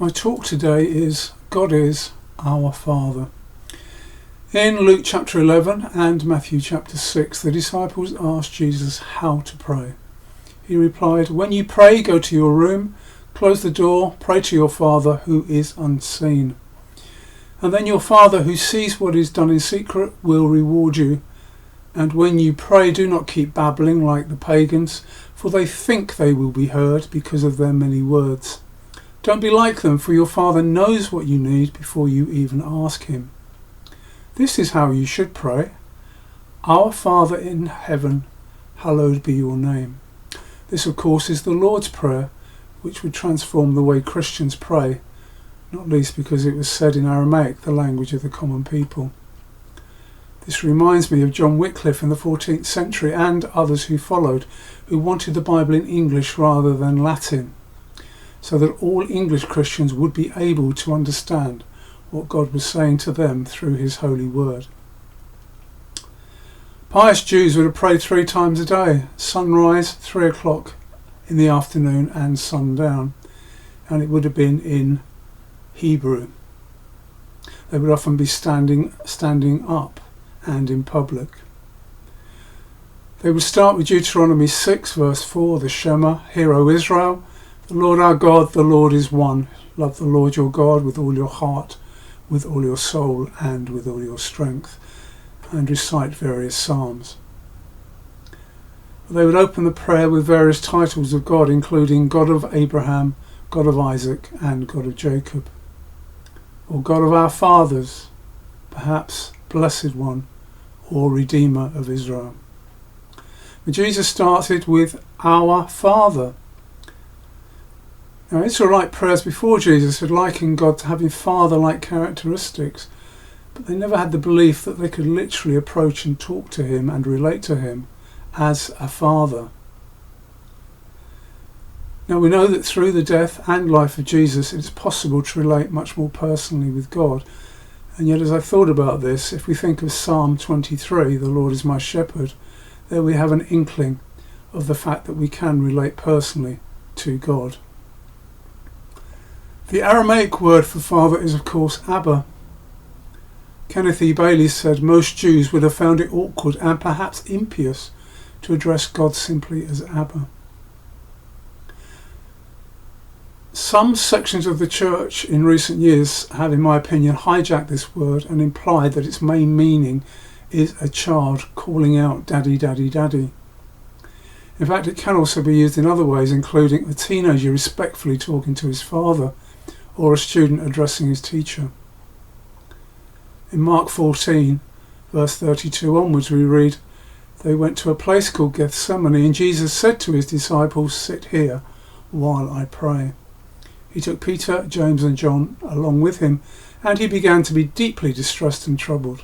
My talk today is God is our Father. In Luke chapter 11 and Matthew chapter 6, the disciples asked Jesus how to pray. He replied, "When you pray, go to your room, close the door, pray to your Father who is unseen. And then your Father who sees what is done in secret will reward you. And when you pray, do not keep babbling like the pagans, for they think they will be heard because of their many words. Don't be like them, for your Father knows what you need before you even ask him. This is how you should pray. Our Father in heaven, hallowed be your name." This, of course, is the Lord's Prayer, which would transform the way Christians pray, not least because it was said in Aramaic, the language of the common people. This reminds me of John Wycliffe in the 14th century and others who followed, who wanted the Bible in English rather than Latin, so that all English Christians would be able to understand what God was saying to them through his holy word. Pious Jews would have prayed 3 times a day: sunrise, 3 o'clock in the afternoon, and sundown, and it would have been in Hebrew. They would often be standing up and in public. They would start with Deuteronomy 6 verse 4, the Shema, "Hear, O Israel, the Lord our God, the Lord is one. Love the Lord your God with all your heart, with all your soul, and with all your strength," and recite various psalms. They would open the prayer with various titles of God, including God of Abraham, God of Isaac, and God of Jacob, or God of our fathers, perhaps Blessed One, or Redeemer of Israel. But Jesus started with our Father. Now, Israelite prayers before Jesus had likened God to having father-like characteristics, but they never had the belief that they could literally approach and talk to him and relate to him as a father. Now, we know that through the death and life of Jesus, it is possible to relate much more personally with God. And yet, as I thought about this, if we think of Psalm 23, "The Lord is my shepherd," there we have an inkling of the fact that we can relate personally to God. The Aramaic word for father is, of course, Abba. Kenneth E. Bailey said most Jews would have found it awkward and perhaps impious to address God simply as Abba. Some sections of the church in recent years have, in my opinion, hijacked this word and implied that its main meaning is a child calling out, "Daddy, Daddy, Daddy." In fact, it can also be used in other ways, including a teenager respectfully talking to his father, or a student addressing his teacher. In Mark 14, verse 32 onwards, we read, "They went to a place called Gethsemane, and Jesus said to his disciples, 'Sit here while I pray.' He took Peter, James and John along with him, and he began to be deeply distressed and troubled.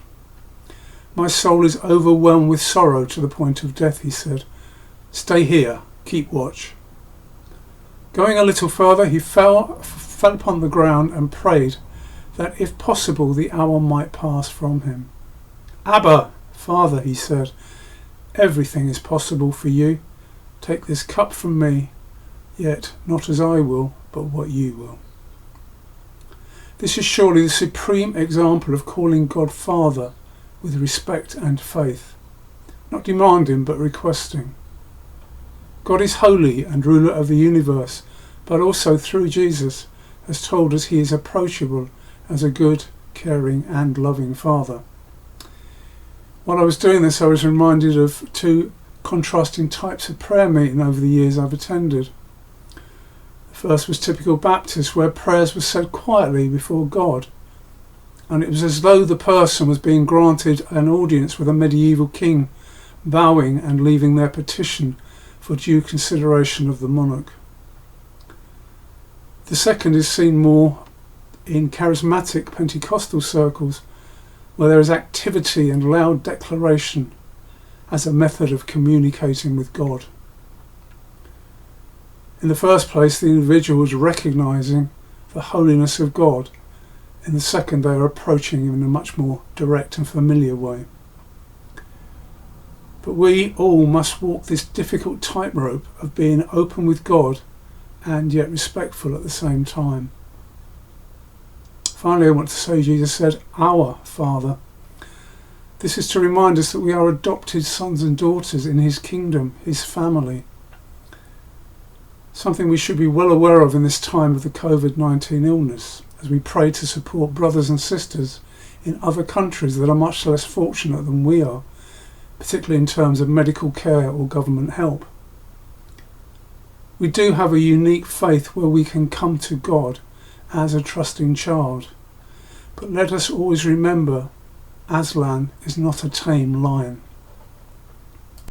'My soul is overwhelmed with sorrow to the point of death,' he said. 'Stay here, keep watch.' Going a little further, he fell upon the ground and prayed that, if possible, the hour might pass from him. 'Abba, Father,' he said, 'everything is possible for you. Take this cup from me, yet not as I will, but what you will.'" This is surely the supreme example of calling God Father with respect and faith, not demanding but requesting. God is holy and ruler of the universe, but also through Jesus has told us he is approachable as a good, caring and loving Father. While I was doing this, I was reminded of 2 contrasting types of prayer meeting over the years I've attended. The first was typical Baptist, where prayers were said quietly before God, and it was as though the person was being granted an audience with a medieval king, bowing and leaving their petition for due consideration of the monarch. The second is seen more in charismatic Pentecostal circles, where there is activity and loud declaration as a method of communicating with God. In the first place, the individual is recognising the holiness of God. In the second, they are approaching him in a much more direct and familiar way. But we all must walk this difficult tightrope of being open with God and yet respectful at the same time. Finally, I want to say Jesus said, "Our Father." This is to remind us that we are adopted sons and daughters in his kingdom, his family. Something we should be well aware of in this time of the COVID-19 illness, as we pray to support brothers and sisters in other countries that are much less fortunate than we are, particularly in terms of medical care or government help. We do have a unique faith where we can come to God as a trusting child, but let us always remember Aslan is not a tame lion.